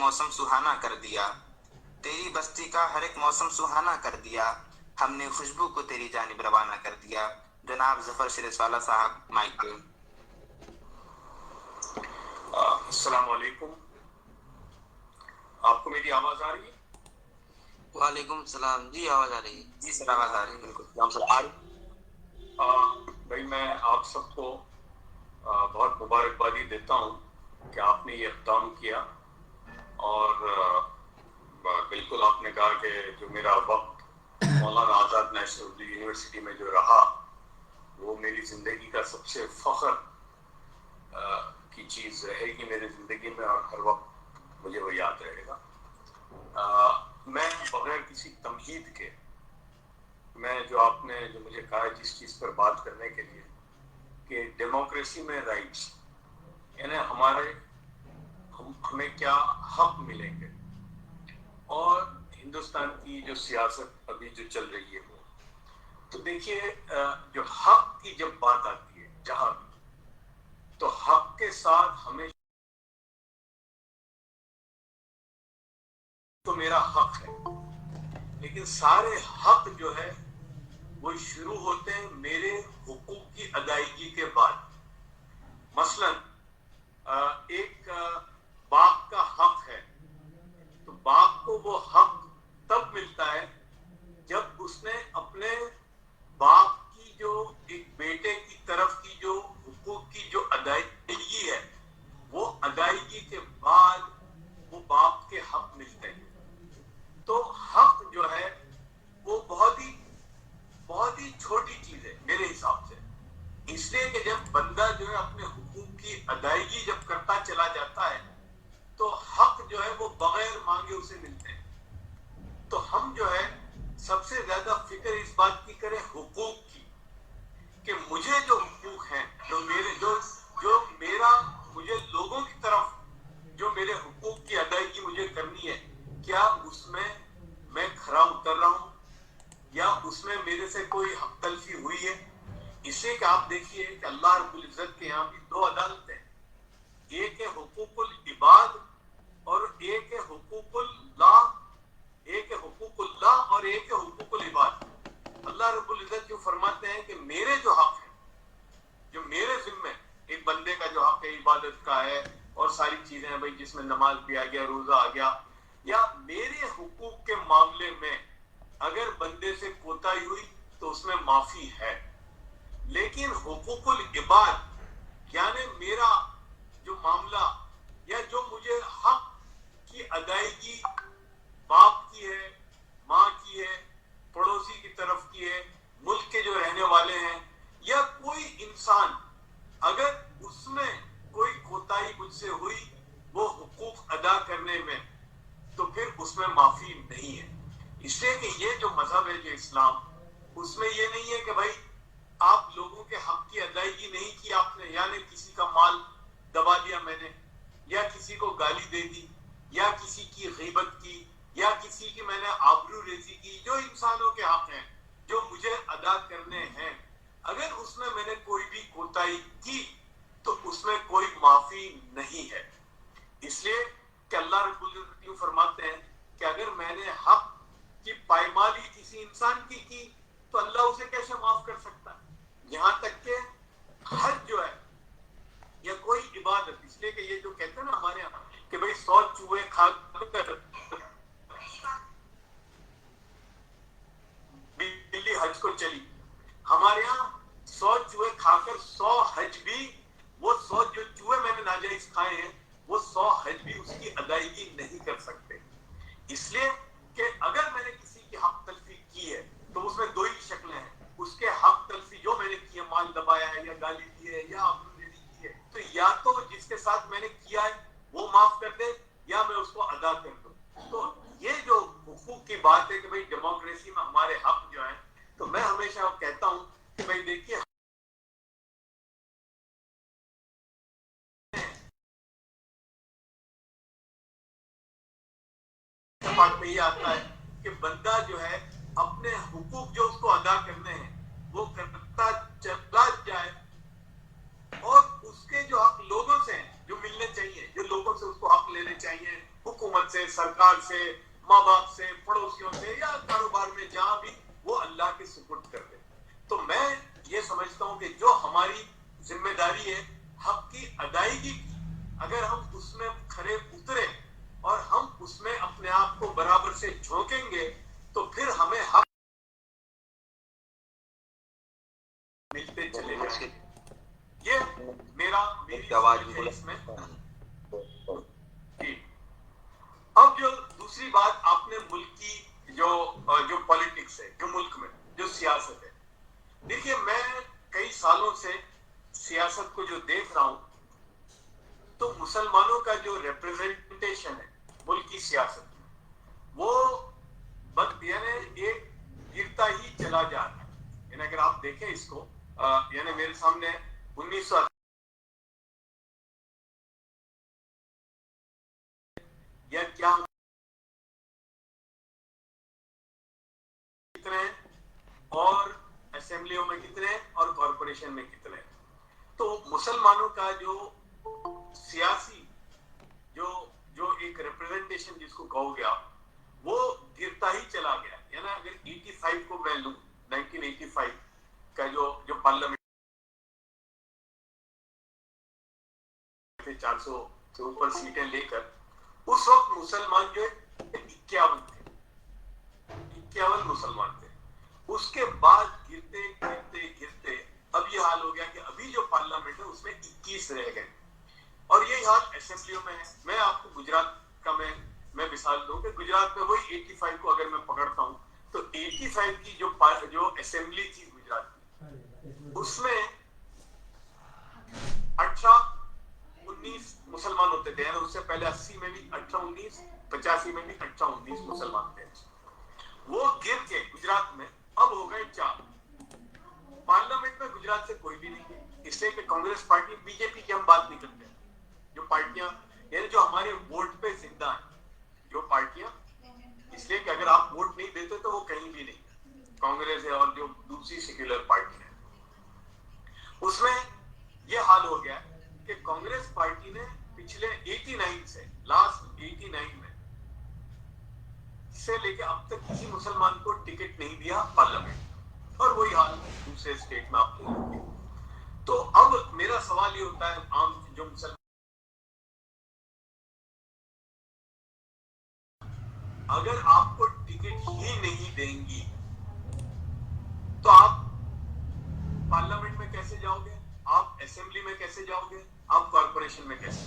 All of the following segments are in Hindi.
मौसम सुहाना कर दिया, तेरी बस्ती का हर एक मौसम सुहाना कर दिया, हमने खुशबू को तेरी जानिब रवाना कर दिया। जनाब जफर सिरसवाला साहब, माइक पे। अस्सलाम वालेकुम। आपको मेरी आवाज आ रही है? वालेकुम सलाम जी, आवाज आ रही है जी सर, आवाज आ रही है बिल्कुल। भाई मैं आप सबको बहुत मुबारकबादी देता हूँ कि आपने ये इक़दाम किया। और बिल्कुल आपने कहा कि जो मेरा वक्त मौलाना आज़ाद नेशनल उर्दू यूनिवर्सिटी में जो रहा वो मेरी ज़िंदगी का सबसे फ़ख्र की चीज़ रहेगी मेरी ज़िंदगी में, और हर वक्त मुझे वो याद रहेगा। मैं बगैर किसी तमहीद के, मैं जो मुझे कहा जिस चीज़ पर बात करने के लिए कि डेमोक्रेसी में राइट्स, यानी हमें क्या हक मिलेंगे, और हिंदुस्तान की जो सियासत अभी जो चल रही है वो, तो देखिए जो हक की जब बात आती है जहां भी, तो हक के साथ हमें तो मेरा हक है, लेकिन सारे हक जो है वो शुरू होते हैं मेरे हुकूक की अदायगी के बाद। मसलन एक बाप का हक है, तो बाप को वो हक तब मिलता है जब उसने अपने बाप की जो एक बेटे की तरफ की जो हुकूक की जो अदायगी है, वो अदायगी के बाद वो बाप के हक मिलते हैं। तो हक जो है वो बहुत ही छोटी चीज है मेरे हिसाब से, इसलिए कि जब बंदा जो है अपने हुकूक की अदायगी जब करता चला जाता है तो हक जो है वो बगैर मांगे उसे मिलते हैं। तो हम जो है सबसे ज्यादा फिक्र इस बात की करें हुकूक की, कि मुझे जो हुकूक हैं, जो मेरा मुझे लोगों की तरफ जो मेरे हुकूक की अदायगी मुझे करनी है, क्या उसमें मैं खरा उतर रहा हूं या उसमें मेरे से कोई हक तलफी हुई है। इसलिए कि आप देखिए कि अल्लाह रब्बुल इज्जत के यहाँ भी दो अदालतें, एक है हुकूकुल इबाद और एक है हुकूकुल्लाह, एक है हुकूकुल्लाह और एक है हुकूकुल इबाद। अल्लाह रब्बुल इज्जत जो फरमाते हैं कि मेरे जो हक है, जो मेरे जिम्मे, एक बंदे का जो हक है इबादत का है और सारी चीजें हैं भाई, जिसमें नमाज भी आ गया, रोजा आ गया, या मेरे हुकूक के मामले में अगर बंदे से कोताही हुई तो उसमें माफी है। लेकिन हुकूकुल इबाद यानी मेरा जो मामला या जो मुझे हक की अदायगी बाप की है, माँ की है, पड़ोसी की तरफ की है, मुल्क के जो रहने वाले हैं, या कोई इंसान अगर उसमें कोई कोताही मुझसे हुई वो हुकूक अदा करने में, तो फिर उसमें माफी नहीं है। इसलिए कि ये जो मजहब है जो इस्लाम, उसमें ये नहीं है कि भाई आप लोगों के हक की अदायगी नहीं की आपने, यानी किसी का माल दबा दिया मैंने, या किसी को गाली दे दी, या किसी की गीबत की, या किसी की मैंने आबरू रेजी की, जो इंसानों के हक हैं जो मुझे अदा करने हैं, अगर उसमें मैंने कोई भी कोताही की तो उसमें कोई माफी नहीं है। इसलिए कि अल्लाह रब्बुल इज्जत यूं फरमाते हैं कि अगर मैंने हक की पायमाली किसी इंसान की तो अल्लाह उसे कैसे माफ कर सकता है। यहां तक के हज जो है या कोई इबादत, इसलिए कि ये जो कहते हैं ना हमारे यहाँ कि भाई 100 चूहे खाकर बिल्ली हज को चली, हमारे यहाँ 100 चूहे खाकर 100 हज भी, वो 100 जो चूहे मैंने नाजायज खाए हैं वो 100 हज भी उसकी अदायगी नहीं कर सकते। इसलिए कि अगर मैंने किसी की हक तलफी की है तो उसमें दो ही शक्लें हैं, उसके हक तलफी जो मैंने की है, माल दबाया है या गाली दी है या आबरूरेजी की है, तो या तो जिसके साथ मैंने किया है वो माफ कर दे या मैं उसको अदा कर दूं। तो ये जो हुकूक की बात है कि भाई डेमोक्रेसी में हमारे हक जो है, तो मैं हमेशा कहता हूं कि भाई देखिए बात में ये आता है कि बंदा जो है अपने हुकूक जो उसको अदा करने हैं वो करता चला जाए, और उसके जो हक लोगों से हैं जो मिलने चाहिए, जो लोगों से उसको हक लेने चाहिए, हुकूमत से, सरकार से, माँ बाप से, पड़ोसियों से या कारोबार में जहां भी, वो अल्लाह के सुपुर्द कर दे। तो मैं ये समझता हूं कि जो हमारी जिम्मेदारी है हक की अदायगी की, अगर हम उसमें खरे उतरे और हम उसमें अपने आप को बराबर से झोंकेंगे तो फिर हमें हक मिलते चले जाएंगे। ये मेरी आवाज समझ है इसमें। जी। अब जो दूसरी बात आपने मुल्क की जो पॉलिटिक्स है, जो मुल्क में जो सियासत है, देखिए मैं कई सालों से सियासत को जो देख रहा हूं, तो मुसलमानों का जो रिप्रेजेंटेशन है मुल्क की सियासत में, वो यानी एक गिरता ही चला जा रहा है। यानी अगर आप देखें इसको, यानी मेरे सामने 1900 या क्या कितने और असेंबलियों में कितने और कॉरपोरेशन में कितने, तो मुसलमानों का जो सियासी जो जो एक रिप्रेजेंटेशन जिसको कहोगे आप, वो गिरता ही चला गया। यानी अगर 85 को मैं लूं, 1985 का जो पार्लियामेंट थे 400 से ऊपर सीटें लेकर, उस वक्त मुसलमान जो 51 थे, 51 मुसलमान थे। उसके बाद गिरते गिरते गिरते अब ये हाल हो गया कि अभी जो पार्लियामेंट है उसमें 21 रह गए, और यही हाल असेंबलियों में है। मैं आपको गुजरात का मैं मिसाल दूं कि गुजरात में वही 85 को अगर मैं पकड़ता हूं, तो 85 की जो असेंबली थी गुजरात की, उसमें 18-19 मुसलमान होते थे। उससे पहले 80 में भी 18-19, 85 में भी 18-19 मुसलमान थे। वो गिर के गुजरात में अब हो गए 4। पार्लियामेंट में गुजरात से कोई भी नहीं है, इसलिए कि कांग्रेस पार्टी, बीजेपी की हम बात नहीं करते, जो पार्टियां यानी जो हमारे वोट पे जिंदा है जो पार्टियां, इसलिए कि अगर आप वोट नहीं देते तो वो कहीं भी नहीं, कांग्रेस है और जो दूसरी सेक्युलर पार्टी है, उसमें यह हाल हो गया कि कांग्रेस पार्टी ने पिछले 89 से, लास्ट 89 में से लेके अब तक किसी मुसलमान को टिकट नहीं दिया पार्लियामेंट, और वही हाल दूसरे स्टेट में आप देखेंगे। तो अब मेरा सवाल ये होता है, आम जो मुसलमान, अगर आपको टिकट ही नहीं देंगी तो आप पार्लियामेंट में कैसे जाओगे, आप असेंबली में कैसे जाओगे, आप कॉर्पोरेशन में कैसे?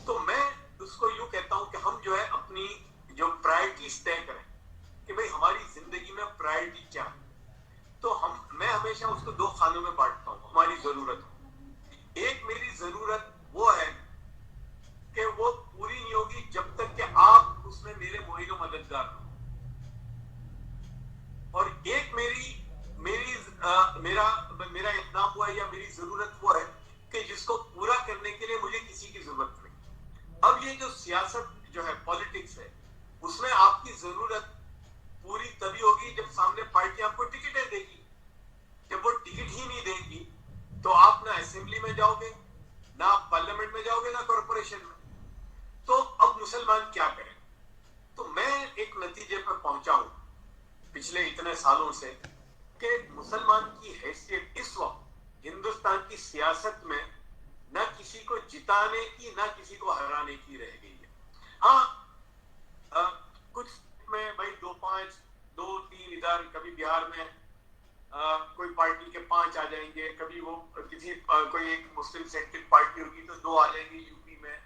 तो मैं उसको यूं कहता हूं कि हम जो है अपनी जो प्रायोरिटीज तय करें कि भाई हमारी जिंदगी में प्रायोरिटी क्या है। तो मैं हमेशा उसको 2 खानों में बांटता हूं, हमारी जरूरत। एक मेरी जरूरत वो है कि वो पूरी नहीं होगी जब तक कि आप उसमें मेरे मोइनो मददगार हो, और एक मेरा इकदाम हुआ या मेरी जरूरत वो है कि जिसको पूरा करने के लिए मुझे किसी की जरूरत नहीं। अब ये जो सियासत जो है, पॉलिटिक्स है, उसमें आपकी जरूरत पूरी तभी होगी जब सामने पार्टी आपको टिकटें देगी। जब वो टिकट ही नहीं देंगी तो आप ना असेंबली में जाओगे, ना आप पार्लियामेंट में जाओगे, ना कॉर्पोरेशन में। तो अब मुसलमान क्या करें? तो मैं एक नतीजे पर पहुंचा हूं पिछले इतने सालों से कि मुसलमान की हैसियत इस वक्त हिंदुस्तान की सियासत में ना किसी को जिताने की ना किसी को हराने की रह गई है। हाँ, कुछ में भाई 2-5, 2-3 इधर, कभी बिहार में कोई पार्टी के 5 आ जाएंगे, कभी वो कोई एक मुस्लिम सेंट्रिक पार्टी होगी तो 2 आ जाएंगे, यूपी में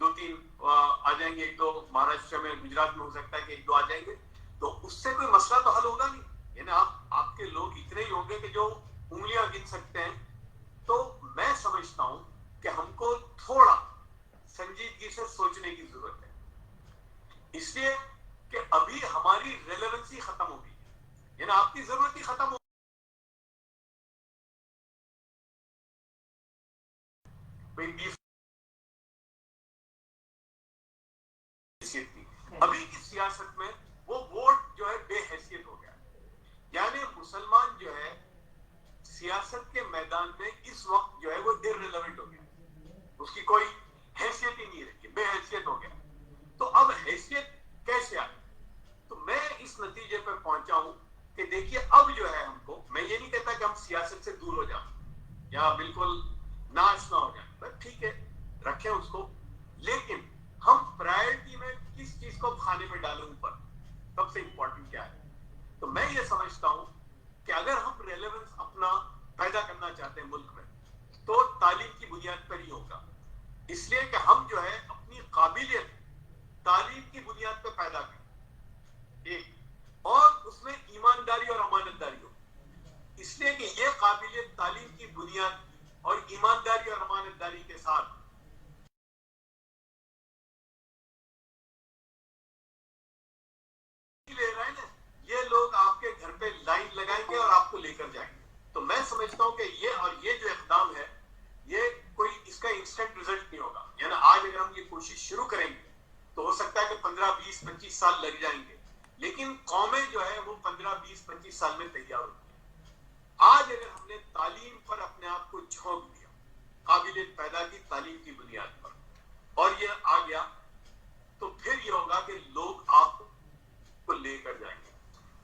2-3 आ जाएंगे, 1-2 महाराष्ट्र में, गुजरात में हो सकता है कि 1-2 आ जाएंगे। तो उससे कोई मसला तो हल होगा नहीं, यानी आपके लोग इतने ही होंगे कि जो उंगलियां गिन सकते हैं। तो मैं समझता हूं कि हमको थोड़ा संजीदगी से सोचने की जरूरत है, इसलिए कि अभी हमारी रेलेवेंसी खत्म हो गई है, यानी आपकी जरूरत ही खत्म हो गई। अभी की सियासत में वो वोट जो है बेहैसियत हो गया, यानी मुसलमान जो है सियासत के मैदान में इस वक्त जो है वो इररिलेवेंट हो गया, उसकी कोई हैसियत ही नहीं रही, बेहैसियत हो गया। तो अब हैसियत कैसे आई? तो मैं इस नतीजे पर पहुंचा हूं कि देखिए अब जो है हमको, मैं ये नहीं कहता कि हम सियासत से दूर हो जाए या बिल्कुल नाश ना हो जाए, बस ठीक है रखें उसको, लेकिन हम प्रायोरिटी में किस चीज को खाने में डालें ऊपर, सबसे इंपॉर्टेंट क्या है। तो मैं ये समझता हूं कि अगर हम रेलेवेंस अपना पैदा करना चाहते हैं मुल्क में, तो तालीम की बुनियाद पर ही होगा। इसलिए कि हम जो है अपनी काबिलियत तालीम की बुनियाद पर पैदा करें, एक, और उसमें ईमानदारी और अमानतदारी हो। इसलिए कि ये काबिलियत तालीम की बुनियाद और ईमानदारी और अमानतदारी के साथ ले रहे हैं ना, ये लोग आपके घर पे लाइन लगाएंगे और आपको लेकर जाएंगे। तो मैं समझता हूं कि ये जो इकदाम है, ये कोई इसका इंस्टेंट रिजल्ट नहीं होगा। यानी आज अगर हम ये कोशिश शुरू करेंगे तो हो सकता है कि 15, 20, 25 साल लग जाएंगे, लेकिन कौमें जो है वो 15, 20, 25 साल में तैयार होती है। आज अगर हमने तालीम पर अपने आप को झोंक दिया, काबिलियत पैदा की तालीम की बुनियाद पर, और ये आ गया, तो फिर ये होगा कि लोग आपको लेकर जाएंगे।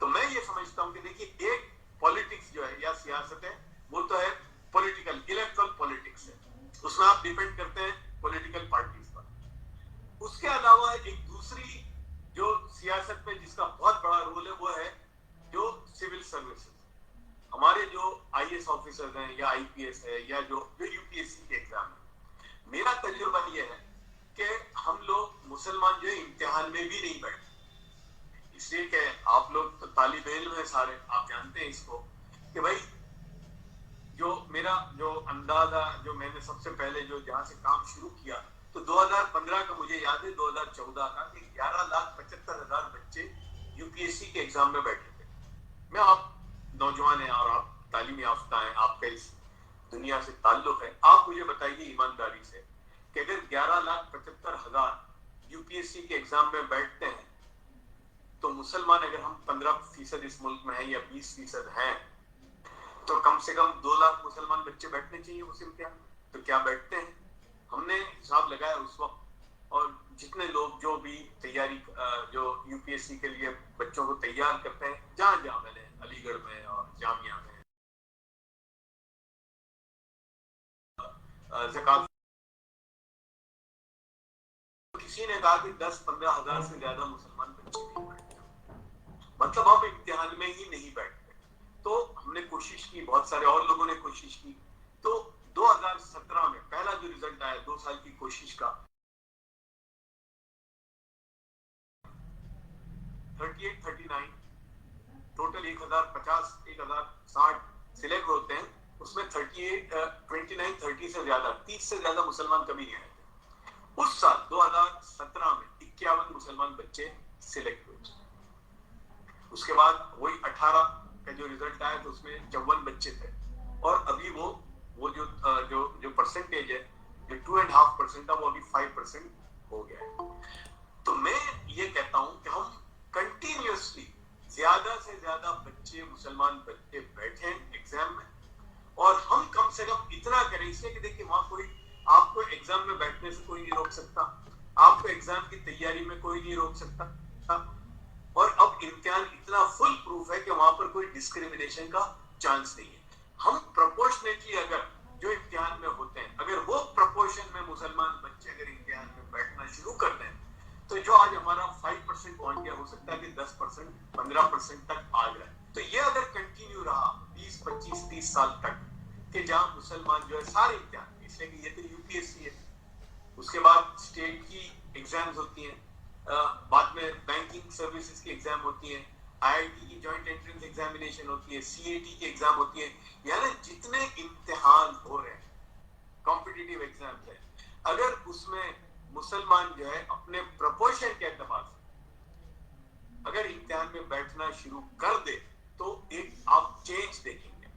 तो मैं ये समझता हूं कि देखिए, एक पॉलिटिक्स जो है या सियासत है, वो तो है पॉलिटिकल, इलेक्ट्रल पॉलिटिक्स है, उसमें आप डिपेंड करते हैं पॉलिटिकल पार्टीज पर। उसके अलावा एक दूसरी जो सियासत में जिसका बहुत बड़ा रोल है, वो है जो सिविल सर्विसेज। हमारे जो आईएएस ऑफिसर्स हैं या आईपीएस है या जो यूपीएससी के एग्जाम है, मेरा तजुर्बा ये है कि हम लोग मुसलमान जो है इम्तिहान में भी नहीं बैठते। इसलिए कि आप लोग तो तालिब इल्म है सारे, आप जानते हैं इसको, कि भाई जो मेरा जो अंदाजा, जो मैंने सबसे पहले जो जहां से काम शुरू किया, तो 2015 का मुझे याद है, 2014 का, कि 11,75,000 बच्चे यूपीएससी के एग्जाम में बैठे थे। मैं, आप नौजवान हैं और आप तालीम याफ्ता हैं, आपका इस दुनिया से ताल्लुक है, आप मुझे बताइए ईमानदारी से कि अगर 11,75,000 यूपीएससी के एग्जाम में बैठते हैं, तो मुसलमान अगर हम 15% इस मुल्क में हैं या 20% हैं, तो कम से कम 2 लाख मुसलमान बच्चे बैठने चाहिए उस इम्तिहान में। तो क्या बैठते हैं? हमने हिसाब लगाया उस वक्त, और जितने लोग जो भी तैयारी जो यूपीएससी के लिए बच्चों को तैयार करते हैं, जहां जहां मैंने अलीगढ़ में और जामिया में ज़कात, किसी ने कहा कि 10-15 हजार से ज्यादा मुसलमान बच्चे नहीं बैठते, मतलब हम इम्तिहान में ही नहीं बैठते। तो हमने कोशिश की, बहुत सारे और लोगों ने कोशिश की, तो 2017 में पहला जो रिजल्ट आया 2 साल की कोशिश का, 38-39 टोटल 1050-1060 सिलेक्ट होते हैं, उसमें 29-30 से ज्यादा, 30 से ज्यादा मुसलमान कभी नहीं आए थे। उस साल 2017 में 51 मुसलमान बच्चे सिलेक्ट हुए। उसके बाद वही 18 का जो रिजल्ट आया, तो उसमें 54 बच्चे थे, और अभी वो जो परसेंटेज है, जो 2.5% था, वो अभी 5% हो गया है। तो मैं ये कहता हूं कि हम कंटिन्यूअसली ज्यादा से ज्यादा बच्चे, मुसलमान बच्चे बैठे एग्जाम में, और हम कम से कम इतना करें, इसलिए कि देखिए वहां कोई आपको एग्जाम में बैठने से कोई नहीं रोक सकता, आपको एग्जाम की तैयारी में कोई नहीं रोक सकता, और अब इम्तिहान इतना फुल प्रूफ है कि वहां पर कोई डिस्क्रिमिनेशन का चांस नहीं है। हम प्रोपोर्शनेटली अगर जो इम्तिहान में होते हैं, अगर वो प्रोपोर्शन में मुसलमान बच्चे अगर इम्तिहान में बैठना शुरू कर दें, तो जो आज हमारा 5% पहुंच गया, हो सकता है कि 10%, 15% तक आ जाए। तो ये अगर कंटिन्यू रहा 20, 25, 30 साल तक, कि जहां मुसलमान जो है सारे इम्तिहान, इसलिए कि ये तो यूपीएससी है, उसके बाद स्टेट की एग्जाम्स होती हैं, बाद में बैंकिंग सर्विसेज की एग्जाम होती है, आईआईटी की जॉइंट एंट्रेंस एग्जामिनेशन होती है, सीएटी की एग्जाम होती है, यानी जितने इम्तिहान हो रहे हैं, कॉम्पिटिटिव एग्जाम्स है, अगर उसमें मुसलमान जो है अपने प्रोपोर्शन के एतबार से अगर इम्तिहान में बैठना शुरू कर दे, तो एक आप चेंज देखेंगे।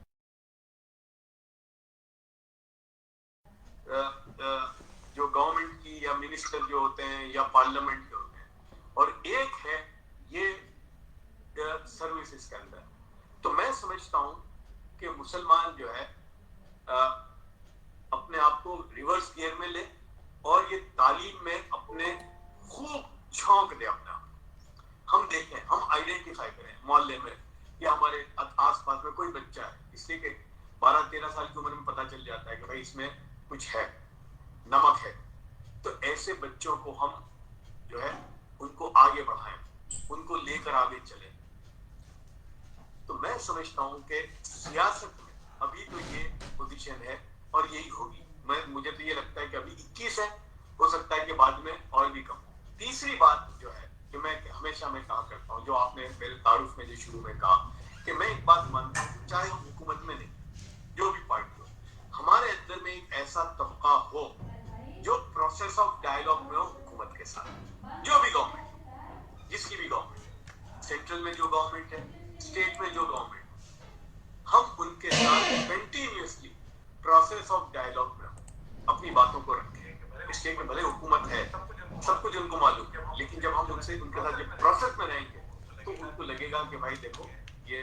जो गवर्नमेंट की या मिनिस्टर जो होते हैं या पार्लियामेंट के होते हैं, और एक है ये सर्विसेज के अंदर। तो मैं समझता हूं कि मुसलमान जो है अपने आप को रिवर्स गियर में ले, और ये तालीम में अपने खूब झोंक दे अपना। हम देखें, हम आइडेंटिफाई करें मोहल्ले में या हमारे आस पास में कोई बच्चा है, इसलिए कि 12-13 साल की उम्र में पता चल जाता है कि भाई इसमें कुछ है, नमक है। तो ऐसे बच्चों को हम जो है उनको आगे बढ़ाएं, उनको लेकर आगे चलें। तो मैं समझता हूं कि सियासत में अभी तो ये पोजीशन है और यही होगी। मुझे तो ये लगता है कि अभी 21 है, हो सकता है कि बाद में और भी कम। तीसरी बात जो है कि मैं हमेशा कहा करता हूं, जो आपने मेरे तारुफ में जो शुरू में कहा, कि मैं एक बात मानता हूं, चाहे हम हुकूमत में नहीं, जो भी पार्टी हो, हमारे अंदर में एक ऐसा तबका हो जो प्रोसेस ऑफ डायलॉग में हो हुकूमत के साथ। जो भी गवर्नमेंट, जिसकी भी गवर्नमेंट, सेंट्रल में जो गवर्नमेंट है, स्टेट में जो गवर्नमेंट, हम उनके साथ कंटिन्यूअसली प्रोसेस ऑफ डायलॉग में अपनी बातों को रखें। इसलिए कि भले हुकूमत है, सब कुछ उनको मालूम है, लेकिन जब हम उनके साथ जब प्रोसेस में रहेंगे तो उनको लगेगा कि भाई देखो, ये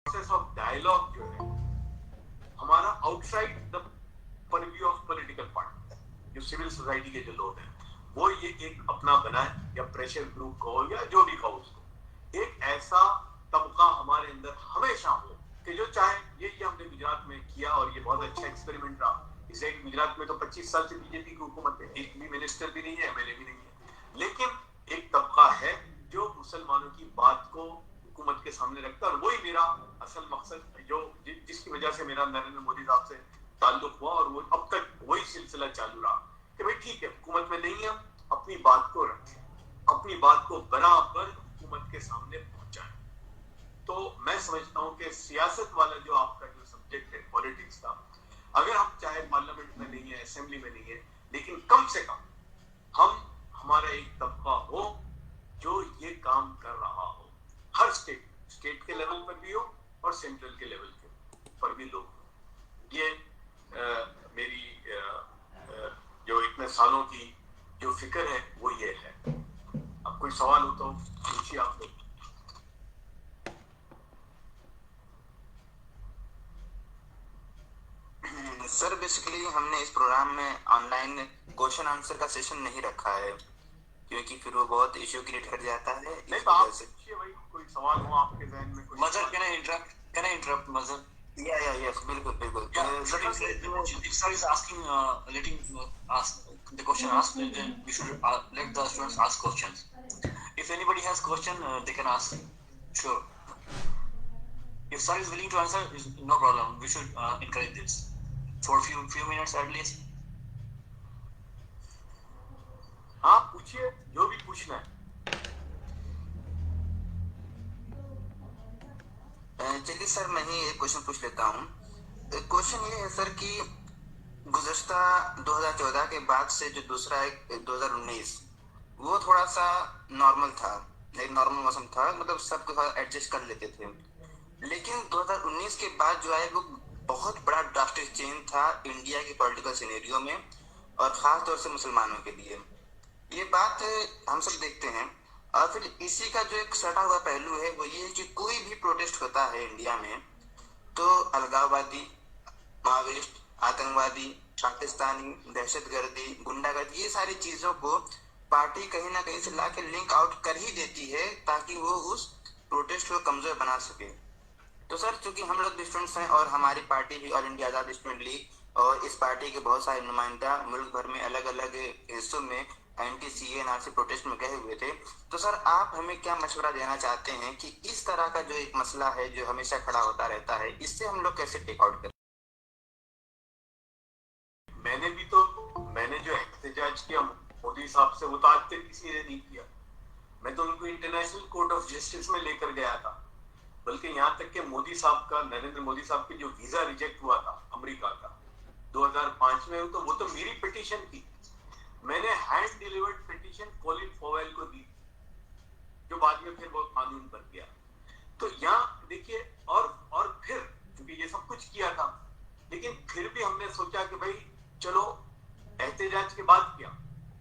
प्रोसेस ऑफ डायलॉग जो है हमारा outside the purview of political party, जो सिविल सोसाइटी के जो लोग हैं, वो ये एक अपना बनाए, या प्रेशर ग्रुप कहो या जो भी कहो उसको, एक ऐसा तबका हमारे अंदर हमेशा हो कि जो चाहे, ये हमने गुजरात में किया और ये बहुत अच्छा एक्सपेरिमेंट रहा। इसे गुजरात में तो 25 साल से बीजेपी की हुकूमत है, एक भी मिनिस्टर भी नहीं है, एमएलए भी नहीं है, लेकिन एक तबका है जो मुसलमानों की बात को हुकूमत के सामने रखता है। और वही मेरा असल मकसद, जो जिसकी वजह से मेरा नरेंद्र मोदी साहब से ताल्लुक हुआ, और वो अब तक वही सिलसिला चालू रहा कि भाई ठीक है, हुकूमत में नहीं है, अपनी बात को रखें, अपनी बात को बराबर हुकूमत के सामने पहुंचाएं। तो मैं समझता हूं कि सियासत वाला जो आपका जो सब्जेक्ट है पॉलिटिक्स का, अगर हम चाहे पार्लियामेंट में नहीं है, असेंबली में नहीं है, लेकिन कम से कम हमारा एक तबका हो जो ये काम कर रहा हो, हर स्टेट के लेवल पर भी हो और सेंट्रल के लेवल पर भी लोग। ये मेरी जो इतने सालों की जो फिक्र है वो ये है। अब कोई सवाल हो तो पूछिए आप लोग। सर बेसिकली हमने इस प्रोग्राम में ऑनलाइन क्वेश्चन आंसर का सेशन नहीं रखा है, क्योंकि फिर वो बहुत इश्यू क्रिएट कर जाता है। नहीं तो आप पूछिए भाई, कोई सवाल हो आपके जहन में? मजर, कैन आई इंटरप्ट मजर? Yes, बिल्कुल बिल्कुल। If sir is asking, letting ask the question asked, then we should let the students ask questions. If anybody has question, they can ask. Sure. If sir is willing to answer, is no problem. We should encourage this for a few minutes at least. हाँ पूछिए, जो भी पूछना है। चलिए सर, मैं ही एक क्वेश्चन पूछ लेता हूँ। क्वेश्चन ये है सर कि गुज़श्ता 2014 के बाद से जो दूसरा एक 2019, वो थोड़ा सा नॉर्मल था, एक नॉर्मल मौसम था, मतलब सब के साथ एडजस्ट कर लेते थे। लेकिन 2019 के बाद जो है वो बहुत बड़ा ड्रास्टिक चेंज था इंडिया की पॉलिटिकल सिनेरियो में, और खास तौर से मुसलमानों के लिए। ये बात हम सब देखते हैं। और फिर इसी का जो एक सटा हुआ पहलू है वो ये है कि कोई भी प्रोटेस्ट होता है इंडिया में तो अलगाववादी, माओवादी, आतंकवादी, पाकिस्तानी, दहशतगर्दी, गुंडागर्दी, ये सारी चीजों को पार्टी कहीं ना कहीं से ला के लिंक आउट कर ही देती है ताकि वो उस प्रोटेस्ट को कमजोर बना सके। तो सर, चूंकि हम लोग भी स्टूडेंट्स हैं और हमारी पार्टी भी ऑल इंडिया आजाद स्टूडेंट लीग, और इस पार्टी के बहुत सारे नुमाइंदा मुल्क भर में अलग अलग हिस्सों में एंटी CA/NRC प्रोटेस्ट में गए हुए थे। तो सर, आप हमें क्या मशवरा देना चाहते हैं कि इस तरह का जो एक मसला है जो हमेशा खड़ा होता रहता है, इससे हम लोग कैसे टेक आउट करें? मैंने जो एहतजाज किया मोदी साहब से, वो तो आज तक किसी ने नहीं किया। मैं तो उनको इंटरनेशनल कोर्ट ऑफ जस्टिस में लेकर गया था, बल्कि यहाँ तक कि मोदी साहब का, नरेंद्र मोदी साहब के जो वीजा रिजेक्ट हुआ था अमेरिका का 2005 में, तो वो तो मेरी पिटीशन थी। मैंने hand delivered petition Colin Powell को दी, जो बाद में फिर वो कानून बन गया। तो यहाँ देखिए, और फिर क्योंकि ये सब कुछ किया था, लेकिन फिर भी हमने सोचा कि भाई चलो एहतजाज के बाद किया।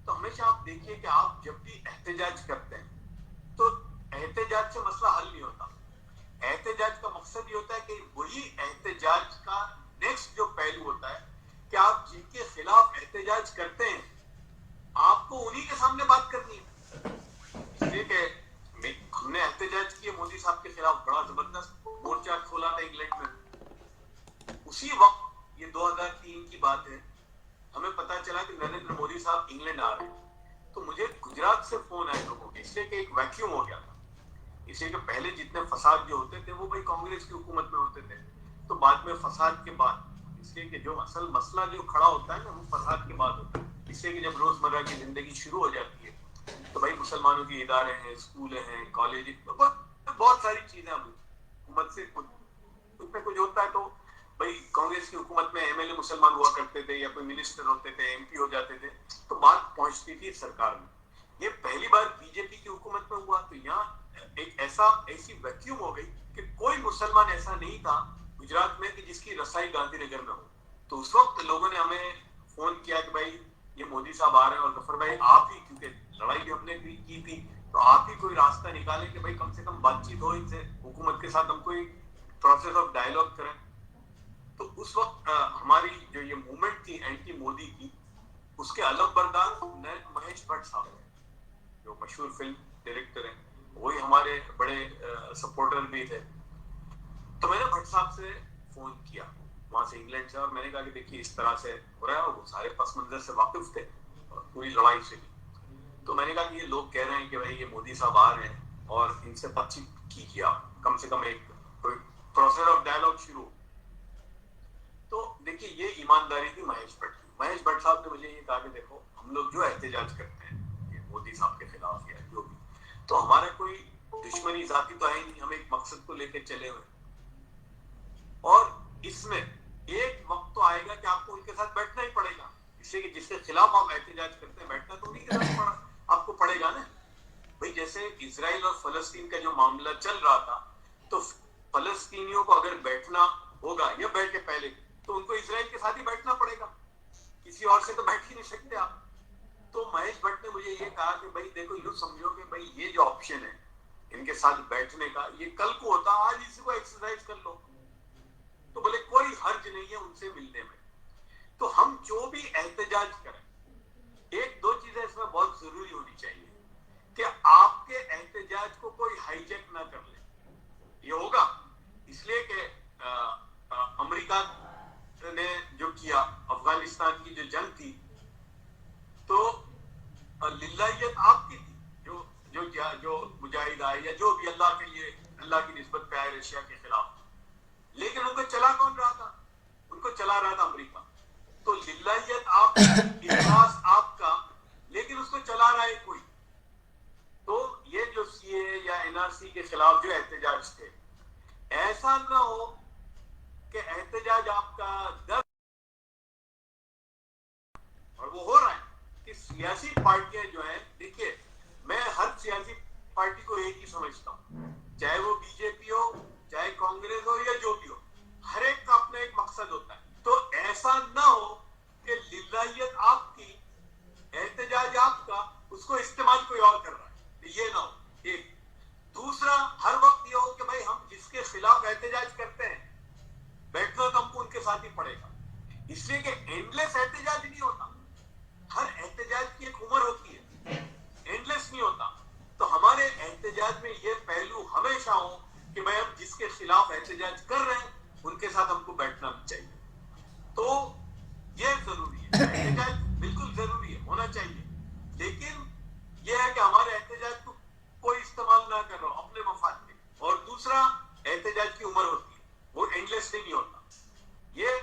तो हमेशा आप देखिए कि आप जब भी एहतजाज करते हैं तो एहतजाज से मसला हल नहीं होता। एहतजाज का मकसद ये होता है कि वही एहतजाज का नेक्स्ट जो पहलू होता है कि आप जिनके खिलाफ एहतजाज करते हैं आपको उन्हीं के सामने बात करनी है। इसलिए कि हमने एहतजाज किए मोदी साहब के खिलाफ, बड़ा जबरदस्त मोर्चा खोला था इंग्लैंड में। उसी वक्त ये 2003 की बात है, हमें पता चला कि नरेंद्र मोदी साहब इंग्लैंड आ रहे हैं, तो मुझे गुजरात से फोन आए लोगों के, इसलिए कि एक वैक्यूम हो गया था। इसलिए कि पहले जितने फसाद जो होते थे वो भाई कांग्रेस की हुकूमत में होते थे, तो बाद में फसाद के बाद, इसलिए कि जो असल मसला जो खड़ा होता है ना वो फसाद के बाद होता है। इसलिए कि जब रोजमर्रा की जिंदगी शुरू हो जाती है तो भाई मुसलमानों के इदारे हैं, स्कूल हैं, कॉलेज, बहुत सारी चीजें हुकूमत से कुछ में कुछ होता है, तो भाई कांग्रेस की हुकूमत में एमएलए मुसलमान हुआ करते थे या कोई मिनिस्टर होते थे, एमपी हो जाते थे, तो बात पहुंचती थी सरकार में। ये पहली बार बीजेपी की हुकूमत में हुआ, तो यहाँ एक ऐसी वैक्यूम हो गई कि कोई मुसलमान ऐसा नहीं था गुजरात में कि जिसकी रसाई गांधीनगर में हो। तो उस वक्त लोगों ने हमें फोन किया कि भाई ये मोदी साहब आ रहे हैं, और गफर भाई आप ही, क्योंकि लड़ाई भी हमने भी की थी, तो आप ही कोई रास्ता निकाले कि भाई कम से कम बातचीत हो इनसे, हुकूमत के साथ हम कोई प्रोसेस ऑफ डायलॉग करें। तो उस वक्त हमारी जो ये मूवमेंट थी एंटी मोदी की, उसके अलग बरदार महेश भट्ट साहब हैं, जो मशहूर फिल्म डायरेक्टर हैं, वही हमारे बड़े सपोर्टर भी थे। तो मैंने भट्ट साहब से फोन किया वहां से, इंग्लैंड से, और मैंने कहा कि देखिए इस तरह से हो रहा है, और वो सारे पस मंजर से वाकिफ थे और पूरी लड़ाई से भी। तो मैंने कहा कि ये लोग कह रहे हैं कि भाई ये मोदी साहब आ रहे हैं और इनसे बातचीत कीजिए आप, कम से कम एक कोई प्रोसेस ऑफ डायलॉग शुरू। तो देखिए ये ईमानदारी थी महेश भट्ट की। महेश भट्ट साहब ने मुझे ये कहा कि देखो हम लोग जो एहतजाज करते हैं ये मोदी साहब के खिलाफ या जो भी, तो हमारा कोई दुश्मनी जाती तो है नहीं, हम एक मकसद को लेकर चले हुए, और इसमें एक वक्त तो आएगा कि आपको उनके साथ बैठना ही पड़ेगा। इसलिए कि जिसके खिलाफ आप एहतजाज करते हैं बैठना तो उन्हीं के साथ आपको पड़ेगा ना। भाई जैसे इजराइल और फलस्तीन का जो मामला चल रहा था, तो फलस्तीनियों को अगर बैठना होगा या बैठे पहले, तो उनको इजराइल के साथ ही बैठना पड़ेगा, किसी और से तो बैठ ही नहीं सकते आप। तो महेश भट्ट ने मुझे ये कहा कि भाई देखो यूं समझो कि भाई ये जो ऑप्शन है इनके साथ बैठने का, ये कल को होता, आज इसी को एक्सरसाइज कर लो। तो बोले कोई हर्ज नहीं है उनसे मिलने में। तो हम जो भी एहतजाज करें, एक दो चीजें इसमें बहुत जरूरी होनी चाहिए कि आपके एहतजाज को कोई हाईजैक ना कर ले। ये होगा इसलिए कि अमेरिका ने जो किया, अफगानिस्तान की जो जंग थी, तो लिल्लाहियत आपकी थी, जो मुजाहिद आए या जो भी अल्लाह के लिए, अल्लाह की निस्बत पे आए रशिया के खिलाफ, लेकिन उनको चला कौन रहा था? उनको चला रहा था अमेरिका। तो लिल्लाहियत आप, इतिहास आपका, लेकिन उसको चला रहा है कोई। तो ये जो सीए या एनआरसी के खिलाफ जो एहतजाज थे, ऐसा ना हो कि एहतजाज आपका दर्द, और वो हो रहा है कि सियासी पार्टियां जो है, देखिए मैं हर सियासी पार्टी को एक ही समझता हूं, चाहे वो बीजेपी हो, चाहे कांग्रेस हो या जो भी हो, हर एक का अपना एक मकसद होता है। तो ऐसा ना हो कि लिल्लाहियत आपकी, एहतजाज आपका, उसको इस्तेमाल कोई और कर रहा है, ये ना हो। एक दूसरा, हर वक्त ये हो कि भाई हम जिसके खिलाफ एहतजाज करते हैं बैठना तो हमको उनके साथ ही पड़ेगा। इसलिए कि एंडलेस एहतजाज नहीं होता, हर एहतजाज की एक उम्र होती है, एंडलेस नहीं होता। तो हमारे एहतजाज में ये पहलू हमेशा हो कि भाई हम जिसके खिलाफ एहतजाज कर रहे हैं उनके साथ हमको बैठना भी चाहिए। तो ये जरूरी है, एहतजाज बिल्कुल जरूरी है, होना चाहिए, लेकिन यह है कि हमारे एहतजाज को कोई इस्तेमाल ना कर रहा हो अपने मफाद में। और दूसरा, एहतजाज की उम्र होती है, वो एंडलेस नहीं होता। ये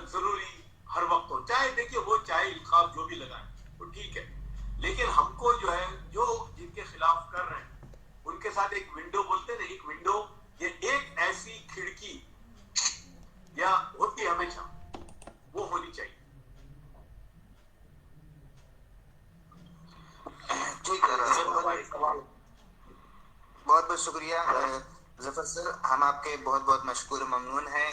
जरूरी हर वक्त हो, चाहे देखिए वो चाहे इल्काब जो भी लगाए वो ठीक है, लेकिन हमको जो है, जो जिनके खिलाफ कर रहे हैं उनके साथ एक विंडो बोलते हैं, एक विंडो, ये एक ऐसी खिड़की या होती हमेशा, वो होनी चाहिए। ठीक है, बहुत बहुत शुक्रिया जफर सर, हम आपके बहुत बहुत मशकूर ममनून हैं।